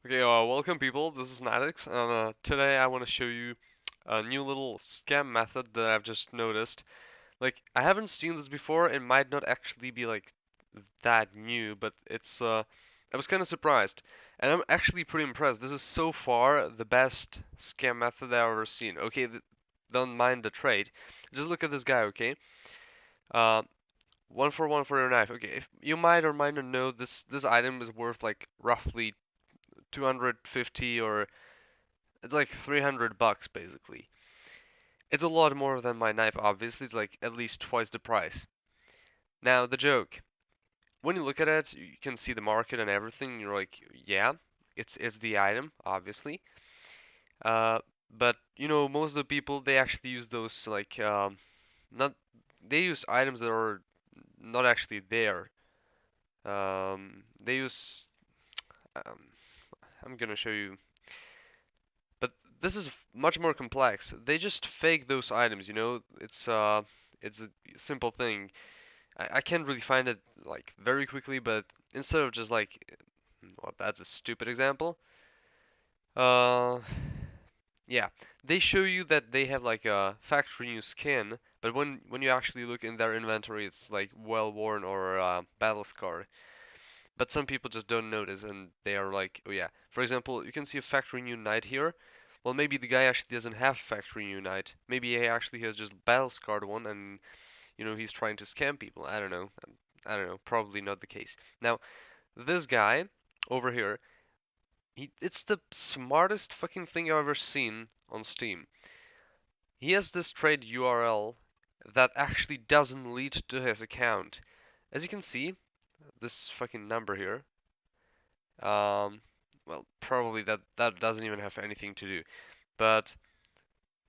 Okay, welcome people. This is Natiiix, and today I want to show you a new little scam method that I've just noticed. Like, I haven't seen this before. It might not actually be like that new, but I was kind of surprised, and I'm actually pretty impressed. This is so far the best scam method I've ever seen. Okay, don't mind the trade. Just look at this guy. Okay, uh, one for your knife. Okay, if you might or might not know, this item is worth like roughly 250 or it's like 300 bucks basically. It's a lot more than my knife, obviously. It's like at least twice the price. Now, the joke. When you look at it, you can see the market and everything. You're like, yeah, it's the item, obviously. Uh, but most of the people they actually use those like not they use items that are not actually there. They use um, I'm gonna show you. But this is much more complex. They just fake those items, it's a simple thing. I can't really find it like very quickly, but instead of just like, well, that's a stupid example. Uh, yeah, they show you that they have like a factory new skin, but when you actually look in their inventory, it's like well worn or battle scarred. But some people just don't notice and they are like, oh yeah. For example, you can see a factory new knight here. Well, maybe the guy actually doesn't have factory new knight. Maybe he actually has just battle scarred one and he's trying to scam people. I don't know. I don't know. Probably not the case. Now, this guy over here, it's the smartest fucking thing I've ever seen on Steam. He has this trade URL that actually doesn't lead to his account. As you can see, this fucking number here, Um, well, probably that doesn't even have anything to do. But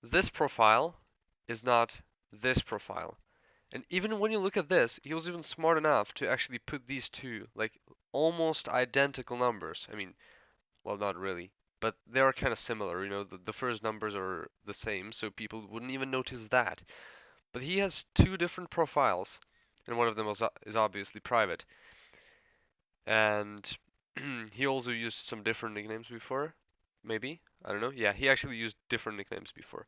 this profile is not this profile. And even when you look at this, he was even smart enough to actually put these two like almost identical numbers. I mean, well, not really, but they are kind of similar. The first numbers are the same, so people wouldn't even notice that. But he has two different profiles, and one of them is obviously private. And he also used some different nicknames before, maybe. I don't know. Yeah, he actually used different nicknames before.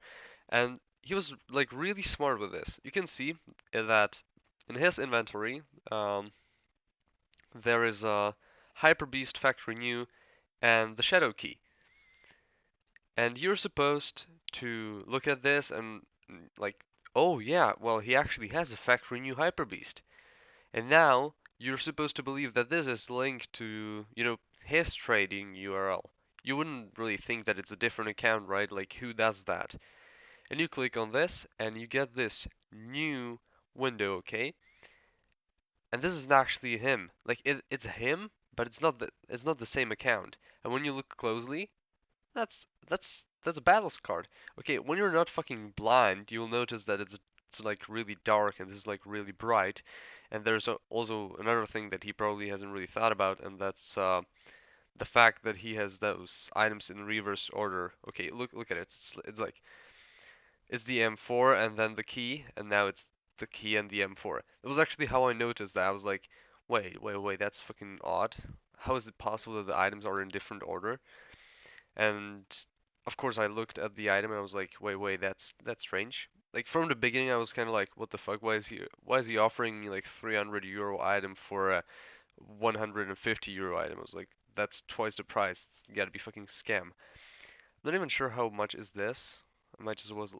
And he was like really smart with this. You can see that in his inventory, um, there is a Hyper Beast Factory New and the Shadow Key. And you're supposed to look at this and like, oh yeah, well he actually has a Factory New Hyper Beast. And now you're supposed to believe that this is linked to, his trading URL. You wouldn't really think that it's a different account, right? Like, who does that? And you click on this, and you get this new window, okay? And this is actually him. Like, it's him, but it's not the same account. And when you look closely, that's a battles card. Okay, when you're not fucking blind, you'll notice that it's like really dark and this is like really bright. And there's also another thing that he probably hasn't really thought about, and that's the fact that he has those items in reverse order. Okay, look at it. It's like it's the M4 and then the key, and now it's the key and the M4. It was actually how I noticed that. I was like, wait, that's fucking odd. How is it possible that the items are in different order? And of course, I looked at the item and I was like, wait, that's strange. Like from the beginning, I was kind of like, what the fuck? Why is he offering me like 300 euro item for a 150 euro item? I was like, that's twice the price. You gotta be fucking scam. I'm not even sure how much is this. I might just was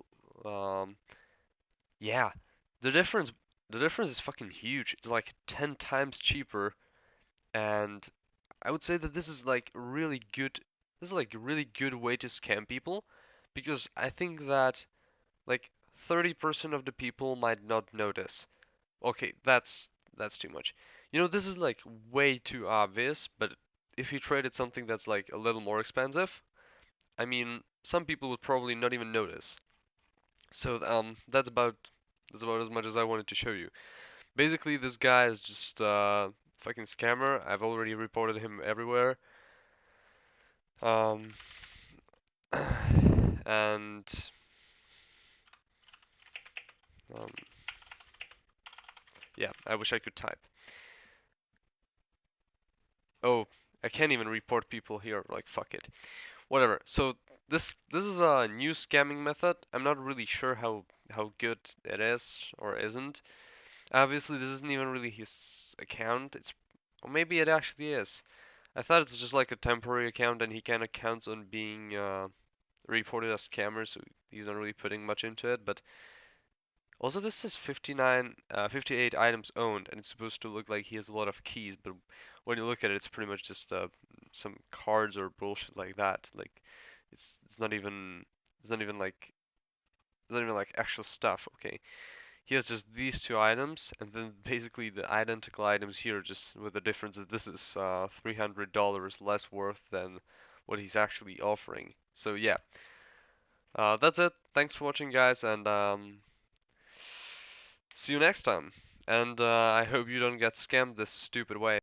um yeah. The difference the difference is fucking huge. It's like 10 times cheaper, and I would say that this is like really good. This is like a really good way to scam people, because I think that like 30% of the people might not notice. Okay, that's too much. This is like way too obvious, but if you traded something that's like a little more expensive, I mean, some people would probably not even notice. So that's about as much as I wanted to show you. Basically, this guy is just fucking scammer. I've already reported him everywhere. Um, and um, yeah, I wish I could type. Oh, I can't even report people here. Like fuck it. Whatever. So this is a new scamming method. I'm not really sure how good it is or isn't. Obviously, this isn't even really his account. It's or maybe it actually is. I thought it's just like a temporary account, and he kind of counts on being reported as scammer, so he's not really putting much into it. But also, this says 58 items owned, and it's supposed to look like he has a lot of keys. But when you look at it, it's pretty much just some cards or bullshit like that. Like it's not even it's not even like actual stuff. Okay, he has just these two items, and then basically the identical items here, just with the difference that this is $300 less worth than what he's actually offering. So yeah, that's it. Thanks for watching, guys, and see you next time. And I hope you don't get scammed this stupid way.